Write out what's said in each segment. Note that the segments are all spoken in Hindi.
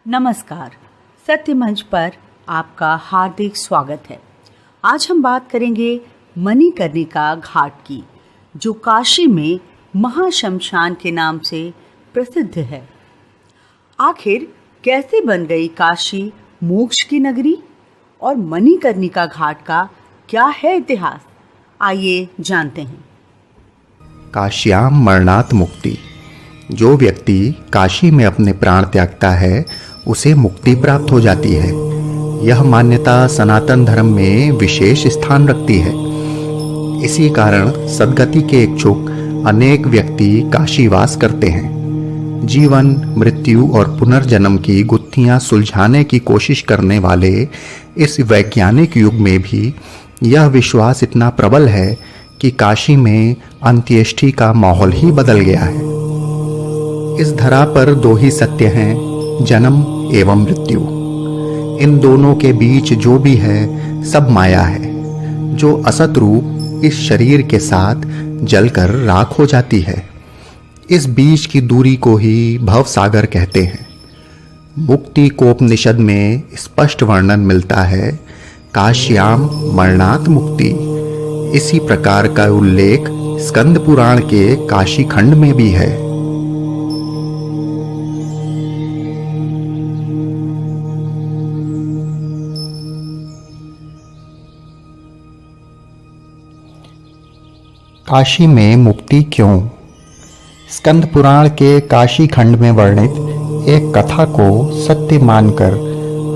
नमस्कार। सत्य मंच पर आपका हार्दिक स्वागत है। आज हम बात करेंगे मणिकर्णिका घाट की, जो काशी में महाशमशान के नाम से प्रसिद्ध है। आखिर कैसे बन गई काशी मोक्ष की नगरी और मणिकर्णिका घाट का क्या है इतिहास, आइए जानते हैं। काश्याम मरणात् मुक्ति। जो व्यक्ति काशी में अपने प्राण त्यागता है उसे मुक्ति प्राप्त हो जाती है। यह मान्यता सनातन धर्म में विशेष स्थान रखती है। इसी कारण सद्गति के इच्छुक अनेक व्यक्ति काशीवास करते हैं। जीवन, मृत्यु और पुनर्जन्म की गुत्थियां सुलझाने की कोशिश करने वाले इस वैज्ञानिक युग में भी यह विश्वास इतना प्रबल है कि काशी में अंत्येष्टि का माहौल ही बदल गया है। इस धरा पर दो ही सत्य हैं, जन्म एवं मृत्यु। इन दोनों के बीच जो भी है सब माया है, जो असत रूप इस शरीर के साथ जलकर राख हो जाती है। इस बीच की दूरी को ही भव सागर कहते हैं। मुक्ति कोपनिषद में स्पष्ट वर्णन मिलता है, काश्याम मरणात् मुक्ति। इसी प्रकार का उल्लेख स्कंद पुराण के काशी खंड में भी है। काशी में मुक्ति क्यों? स्कंद पुराण के काशी खंड में वर्णित एक कथा को सत्य मानकर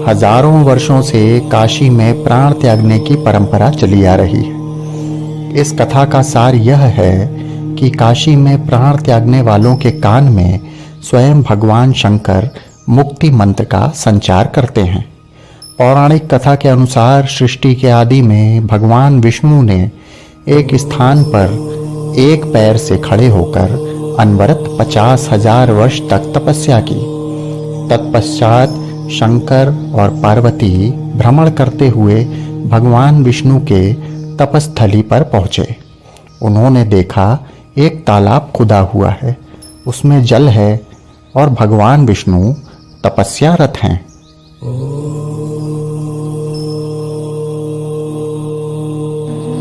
हजारों वर्षों से काशी में प्राण त्यागने की परंपरा चली आ रही है। इस कथा का सार यह है कि काशी में प्राण त्यागने वालों के कान में स्वयं भगवान शंकर मुक्ति मंत्र का संचार करते हैं। पौराणिक कथा के अनुसार सृष्टि के आदि में भगवान विष्णु ने एक स्थान पर एक पैर से खड़े होकर अनवरत 50,000 वर्ष तक तपस्या की। तत्पश्चात शंकर और पार्वती भ्रमण करते हुए भगवान विष्णु के तपस्थली पर पहुंचे। उन्होंने देखा एक तालाब खुदा हुआ है, उसमें जल है और भगवान विष्णु तपस्यारत हैं।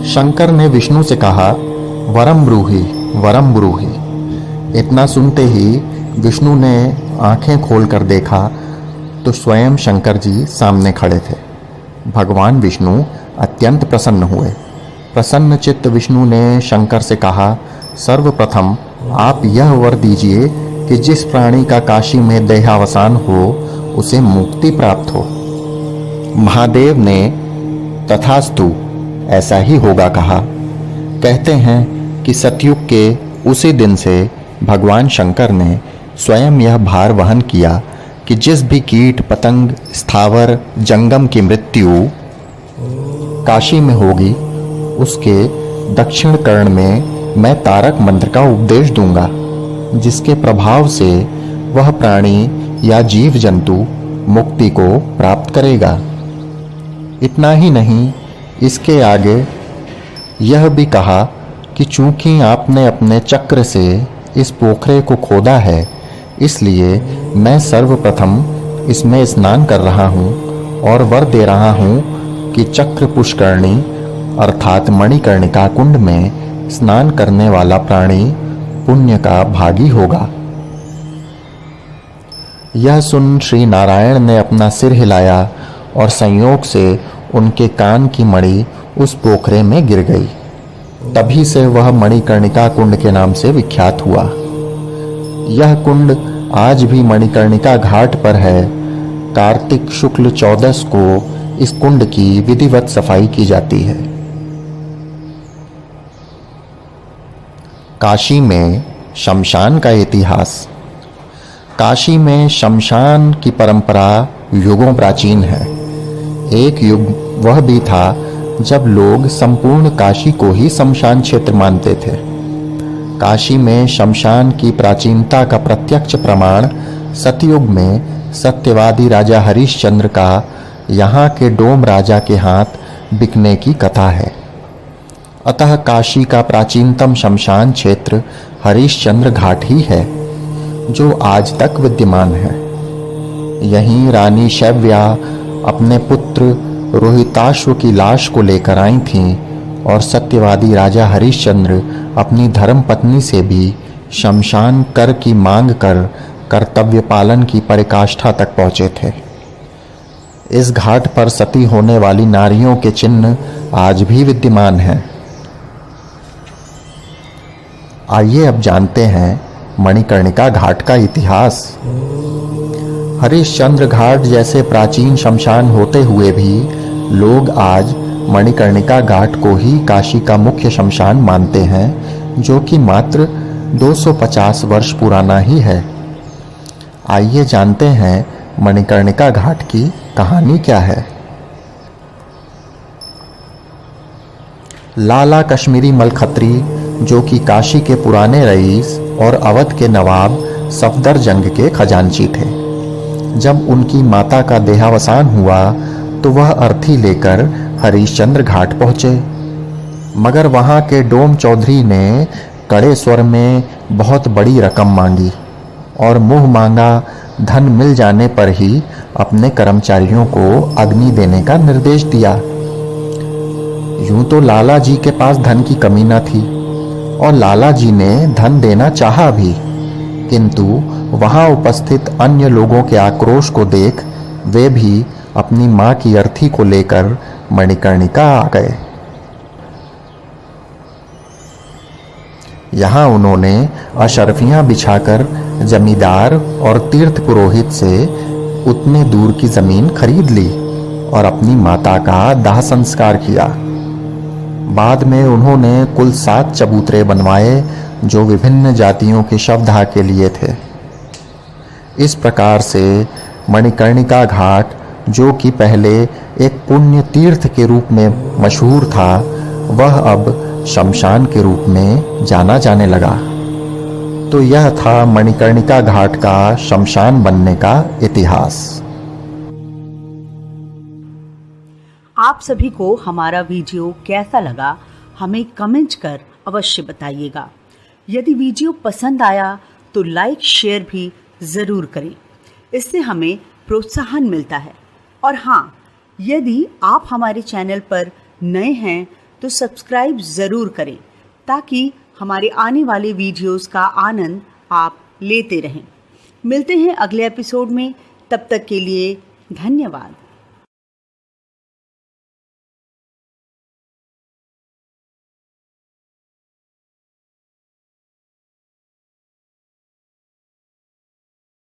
शंकर ने विष्णु से कहा, वरम ब्रूहि, वरम ब्रूहि। इतना सुनते ही विष्णु ने आंखें खोलकर देखा तो स्वयं शंकर जी सामने खड़े थे। भगवान विष्णु अत्यंत प्रसन्न हुए। प्रसन्न चित्त विष्णु ने शंकर से कहा, सर्वप्रथम आप यह वर दीजिए कि जिस प्राणी का काशी में देहावसान हो उसे मुक्ति प्राप्त हो। महादेव ने तथास्तु, ऐसा ही होगा कहा। कहते हैं कि सतयुग के उसी दिन से भगवान शंकर ने स्वयं यह भार वहन किया कि जिस भी कीट, पतंग, स्थावर, जंगम की मृत्यु काशी में होगी उसके दक्षिण कर्ण में मैं तारक मंत्र का उपदेश दूंगा, जिसके प्रभाव से वह प्राणी या जीव जंतु मुक्ति को प्राप्त करेगा। इतना ही नहीं, इसके आगे यह भी कहा कि चूंकि आपने अपने चक्र से इस पोखरे को खोदा है, इसलिए मैं सर्वप्रथम इसमें स्नान कर रहा हूँ और वर दे रहा हूँ कि चक्र पुष्करणी अर्थात मणिकर्णिका कुंड में स्नान करने वाला प्राणी पुण्य का भागी होगा। यह सुन श्री नारायण ने अपना सिर हिलाया और संयोग से उनके कान की मणि उस पोखरे में गिर गई। तभी से वह मणिकर्णिका कुंड के नाम से विख्यात हुआ। यह कुंड आज भी मणिकर्णिका घाट पर है। कार्तिक शुक्ल 14 को इस कुंड की विधिवत सफाई की जाती है। काशी में शमशान का इतिहास। काशी में शमशान की परंपरा युगों प्राचीन है। एक युग वह भी था जब लोग संपूर्ण काशी को ही शमशान क्षेत्र मानते थे। काशी में शमशान की प्राचीनता का प्रत्यक्ष प्रमाण सतयुग में सत्यवादी राजा हरिश्चंद्र का यहाँ के डोम राजा के हाथ बिकने की कथा है। अतः काशी का प्राचीनतम शमशान क्षेत्र हरिश्चंद्र घाट ही है, जो आज तक विद्यमान है। यहीं रानी शैव्या अपने पुत्र रोहिताश्व की लाश को लेकर आई थीं और सत्यवादी राजा हरिश्चंद्र अपनी धर्म पत्नी से भी शमशान कर की मांग कर कर्तव्य पालन की पराकाष्ठा तक पहुंचे थे। इस घाट पर सती होने वाली नारियों के चिन्ह आज भी विद्यमान हैं। आइए अब जानते हैं मणिकर्णिका घाट का इतिहास। हरिश्चंद्र घाट जैसे प्राचीन शमशान होते हुए भी लोग आज मणिकर्णिका घाट को ही काशी का मुख्य शमशान मानते हैं, जो कि मात्र 250 वर्ष पुराना ही है। आइए जानते हैं मणिकर्णिका घाट की कहानी क्या है। लाला कश्मीरी मलखत्री, जो कि काशी के पुराने रईस और अवध के नवाब सफदरजंग के खजांची थे, जब उनकी माता का देहावसान हुआ तो वह अर्थी लेकर हरिश्चंद्र घाट पहुंचे। मगर वहां के डोम चौधरी ने कड़े स्वर में बहुत बड़ी रकम मांगी और मुंह मांगा धन मिल जाने पर ही अपने कर्मचारियों को अग्नि देने का निर्देश दिया। यूं तो लाला जी के पास धन की कमी न थी और लाला जी ने धन देना चाहा भी, किंतु वहां उपस्थित अन्य लोगों के आक्रोश को देख वे भी अपनी मां की अर्थी को लेकर मणिकर्णिका आ गए। यहाँ उन्होंने अशर्फियां बिछाकर जमींदार और तीर्थ पुरोहित से उतने दूर की जमीन खरीद ली और अपनी माता का दाह संस्कार किया। बाद में उन्होंने कुल 7 चबूतरे बनवाए जो विभिन्न जातियों के शवदाह के लिए थे। इस प्रकार से मणिकर्णिका घाट, जो कि पहले एक पुण्य तीर्थ के रूप में मशहूर था, वह अब शमशान के रूप में जाना जाने लगा। तो यह था मणिकर्णिका घाट का शमशान बनने का इतिहास। आप सभी को हमारा वीडियो कैसा लगा हमें कमेंट कर अवश्य बताइएगा। यदि वीडियो पसंद आया तो लाइक शेयर भी ज़रूर करें, इससे हमें प्रोत्साहन मिलता है। और हाँ, यदि आप हमारे चैनल पर नए हैं तो सब्सक्राइब ज़रूर करें ताकि हमारे आने वाले वीडियोस का आनंद आप लेते रहें। मिलते हैं अगले एपिसोड में, तब तक के लिए धन्यवाद।